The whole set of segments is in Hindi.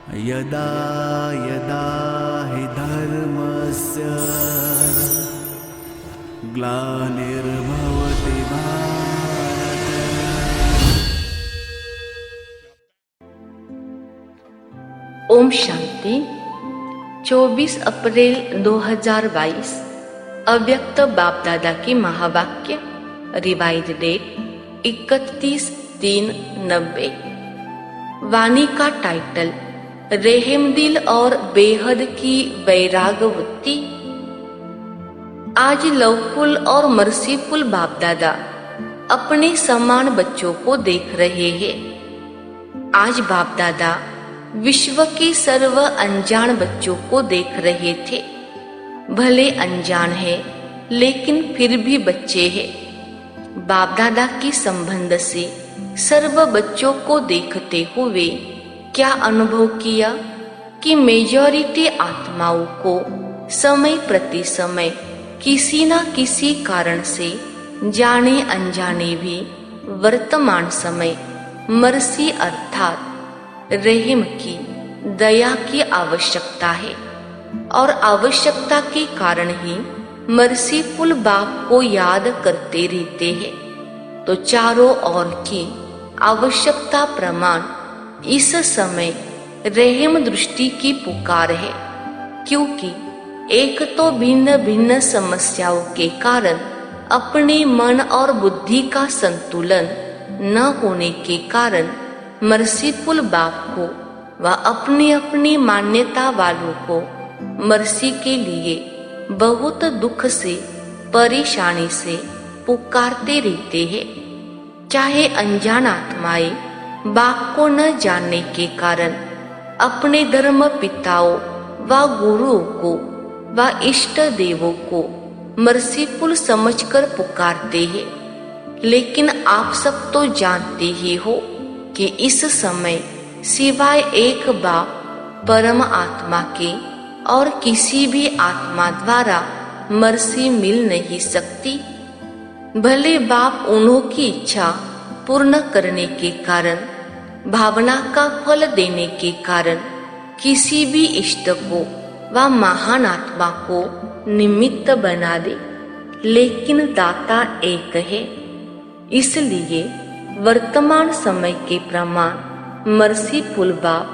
यदा यदा हि धर्मस्य ग्लानिर्भवति भारत। ओम शांति। 24 अप्रैल 2022 अव्यक्त बाप दादा की महावाक्य। Revise date 31/3/90। वाणी का टाइटल रेहम दिल और बेहद की वैरागवृत्ति। आज लवफुल और मर्सीफुल बाप दादा अपने समान बच्चों को देख रहे हैं। आज बाप दादा विश्व के सर्व अनजान बच्चों को देख रहे थे। भले अनजान है लेकिन फिर भी बच्चे हैं। बाप दादा के संबंध से सर्व बच्चों को देखते हुए क्या अनुभव किया कि मेजॉरिटी आत्माओं को समय प्रति समय किसी न किसी कारण से जाने अनजाने भी वर्तमान समय मर्सी अर्थात रहम की दया की आवश्यकता है और आवश्यकता के कारण ही मर्सीफुल बाप को याद करते रहते हैं। तो चारों ओर की आवश्यकता प्रमाण इस समय रहम दृष्टि की पुकार है, क्योंकि एक तो भिन्न भिन्न समस्याओं के कारण अपने मन और बुद्धि का संतुलन न होने के कारण मर्सीफुल बाप को व अपनी अपनी मान्यता वालों को मर्सी के लिए बहुत दुख से परेशानी से पुकारते रहते हैं। चाहे अनजान आत्माएं बाप को न जानने के कारण अपने धर्म पिताओं व गुरुओं को व इष्ट देवों को मर्सीफुल समझकर पुकारते हैं, लेकिन आप सब तो जानते ही हो कि इस समय सिवाय एक बाप परम आत्मा के और किसी भी आत्मा द्वारा मर्सी मिल नहीं सकती। भले बाप उन्हों की इच्छा पूर्ण करने के कारण भावना का फल देने के कारण किसी भी इष्ट को व महान आत्मा को निमित्त बना दे, लेकिन दाता एक है। इसलिए वर्तमान समय के प्रमाण मर्सीफुल बाप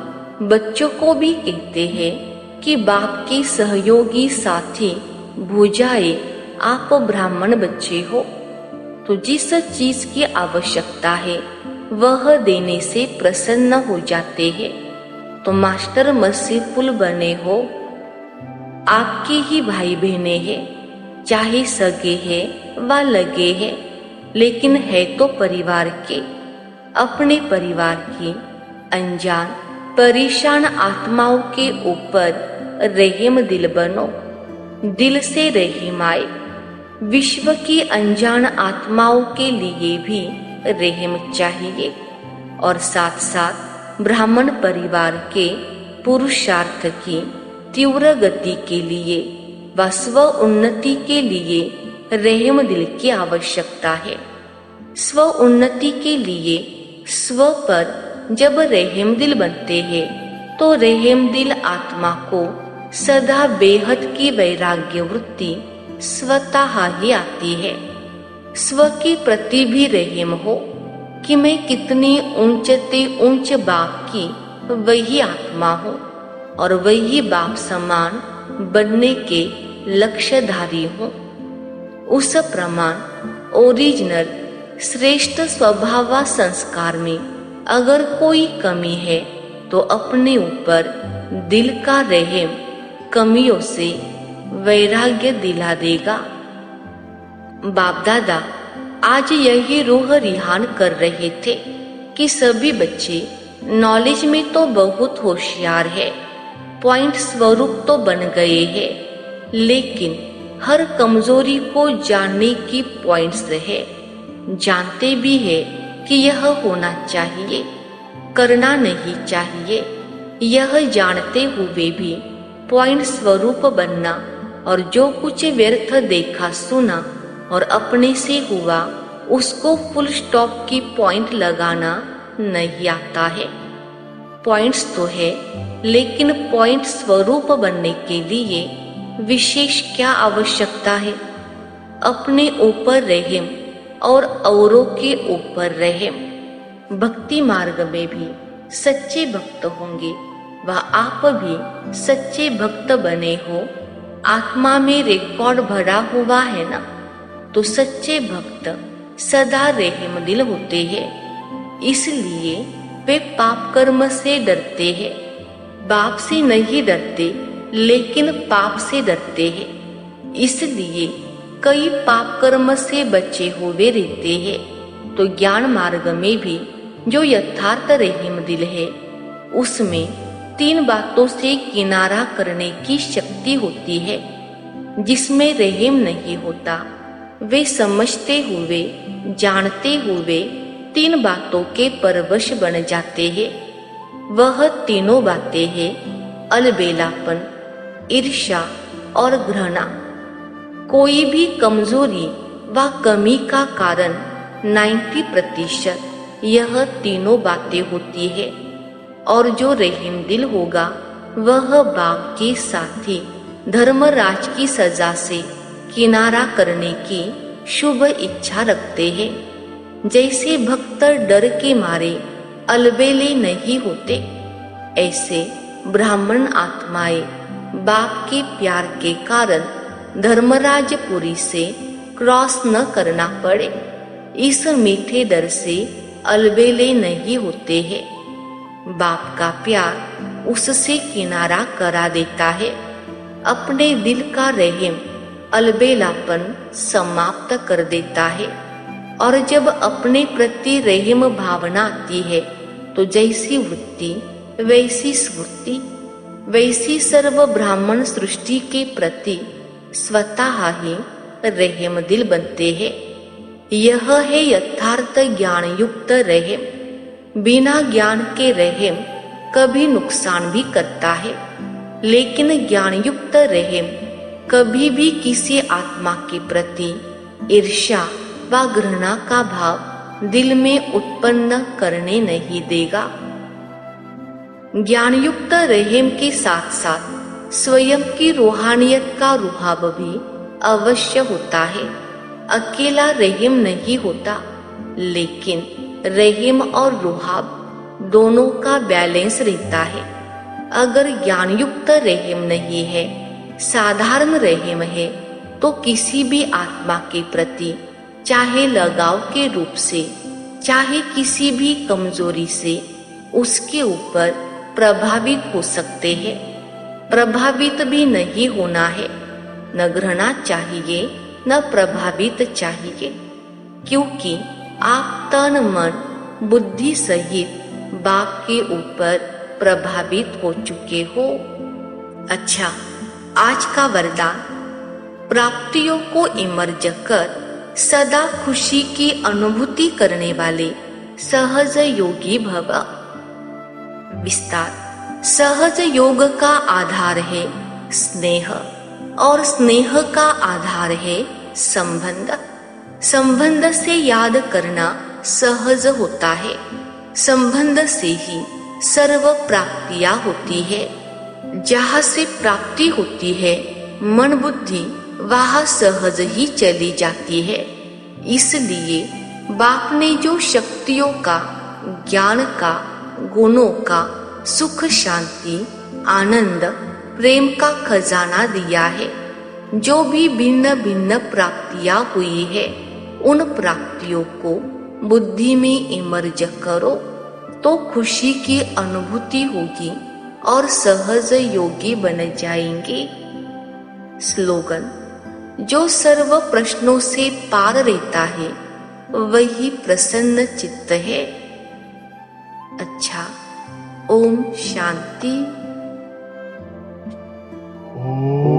बच्चों को भी कहते हैं कि बाप के सहयोगी साथी भुजाए आप ब्राह्मण बच्चे हो, तो जिस चीज की आवश्यकता है वह देने से प्रसन्न हो जाते हैं। तो मास्टर मर्सीफुल बने हो। आपके ही भाई बहने हैं, चाहे सगे हैं व लगे हैं, लेकिन है तो परिवार के। अपने परिवार की अनजान परेशान आत्माओं के ऊपर रहम दिल बनो। दिल से रहम आए। विश्व की अनजान आत्माओं के लिए भी रहम चाहिए और साथ साथ ब्राह्मण परिवार के पुरुषार्थ की तीव्र गति के लिए व स्व उन्नति के लिए रहम दिल की आवश्यकता है। स्व उन्नति के लिए स्व पर जब रहम दिल बनते हैं तो रहम दिल आत्मा को सदा बेहद की वैराग्य वृत्ति स्वतः ही आती है। स्व के प्रति भी रहम हो कि मैं कितनी ऊंचते ऊंच बाप की वही आत्मा हूँ और वही बाप समान बनने के लक्ष्यधारी हूँ। उस प्रमाण ओरिजिनल श्रेष्ठ स्वभाव व संस्कार में अगर कोई कमी है तो अपने ऊपर दिल का रहम कमियों से वैराग्य दिला देगा। बाप दादा आज यही रूह रिहान कर रहे थे कि सभी बच्चे नॉलेज में तो बहुत होशियार है, पॉइंट स्वरूप तो बन गए हैं, लेकिन हर कमजोरी को जानने की पॉइंट्स है। जानते भी है कि यह होना चाहिए, करना नहीं चाहिए। यह जानते हुए भी पॉइंट स्वरूप बनना और जो कुछ व्यर्थ देखा सुना और अपने से हुआ उसको फुल स्टॉप की पॉइंट लगाना नहीं आता है। पॉइंट्स तो है, लेकिन पॉइंट स्वरूप बनने के लिए विशेष क्या आवश्यकता है? अपने ऊपर रहम और औरों के ऊपर रहम। भक्ति मार्ग में भी सच्चे भक्त होंगे, वह आप भी सच्चे भक्त बने हो, आत्मा में रिकॉर्ड भरा हुआ है ना। तो सच्चे भक्त सदा रहम दिल होते हैं, इसलिए वे पाप कर्म से डरते हैं। बाप से नहीं डरते, लेकिन पाप से डरते हैं, इसलिए कई पाप कर्म से बचे हुए रहते हैं। तो ज्ञान मार्ग में भी जो यथार्थ रहम दिल है, उसमें 3 बातों से किनारा करने की शक्ति होती है। जिसमें रहम नहीं होता, वे समझते हुए जानते हुए 3 बातों के परवश बन जाते हैं। वह तीनों बातें हैं अलबेलापन, ईर्ष्या और घृणा। कोई भी कमजोरी व कमी का कारण 90% यह तीनों बातें होती है। और जो रहम दिल होगा, वह बाप के साथी धर्मराज की सजा से किनारा करने की शुभ इच्छा रखते हैं। जैसे भक्त डर के मारे अलबेले नहीं होते, ऐसे ब्राह्मण आत्माएं बाप के प्यार के कारण धर्मराजपुरी से क्रॉस न करना पड़े, इस मीठे डर से अलबेले नहीं होते हैं। बाप का प्यार उससे किनारा करा देता है। अपने दिल का रहम अलबेलापन समाप्त कर देता है। और जब अपने प्रति रहम भावना आती है, तो जैसी वृत्ति वैसी स्मृति, वैसी सर्व ब्राह्मण सृष्टि के प्रति स्वतः ही रहम दिल बनते हैं। यह है यथार्थ ज्ञान युक्त रहम। बिना ज्ञान के रहम कभी नुकसान भी करता है, लेकिन ज्ञान युक्त रहम कभी भी किसी आत्मा के प्रति ईर्ष्या व घृणा का भाव दिल में उत्पन्न करने नहीं देगा। ज्ञान युक्त रहम के साथ साथ स्वयं की रूहानियत का रुहाब भी अवश्य होता है। अकेला रहम नहीं होता, लेकिन रहम और रुहाब दोनों का बैलेंस रहता है। अगर ज्ञान युक्त रहम नहीं है, साधारण रहम है, तो किसी भी आत्मा के प्रति चाहे लगाव के रूप से, चाहे किसी भी कमजोरी से उसके ऊपर प्रभावित हो सकते हैं। प्रभावित भी नहीं होना है, न घृणा चाहिए न प्रभावित चाहिए, क्योंकि आप तन मन बुद्धि सहित बाप के ऊपर प्रभावित हो चुके हो। अच्छा, आज का वरदान, प्राप्तियों को इमर्ज कर सदा खुशी की अनुभूति करने वाले सहज योगी भव। विस्तार, सहज योग का आधार है स्नेह, और स्नेह का आधार है संबंध। संबंध से याद करना सहज होता है। संबंध से ही सर्व प्राप्तियां होती है। जहाँ से प्राप्ति होती है, मन बुद्धि वहाँ सहज ही चली जाती है। इसलिए बाप ने जो शक्तियों का, ज्ञान का, गुणों का, सुख शांति आनंद प्रेम का खजाना दिया है, जो भी भिन्न भिन्न प्राप्तियां हुई है, उन प्राप्तियों को बुद्धि में इमर्ज करो तो खुशी की अनुभूति होगी और सहज योगी बन जाएंगे। स्लोगन, जो सर्व प्रश्नों से पार रहता है वही प्रसन्न चित्त है। अच्छा, ओम शांति। ओम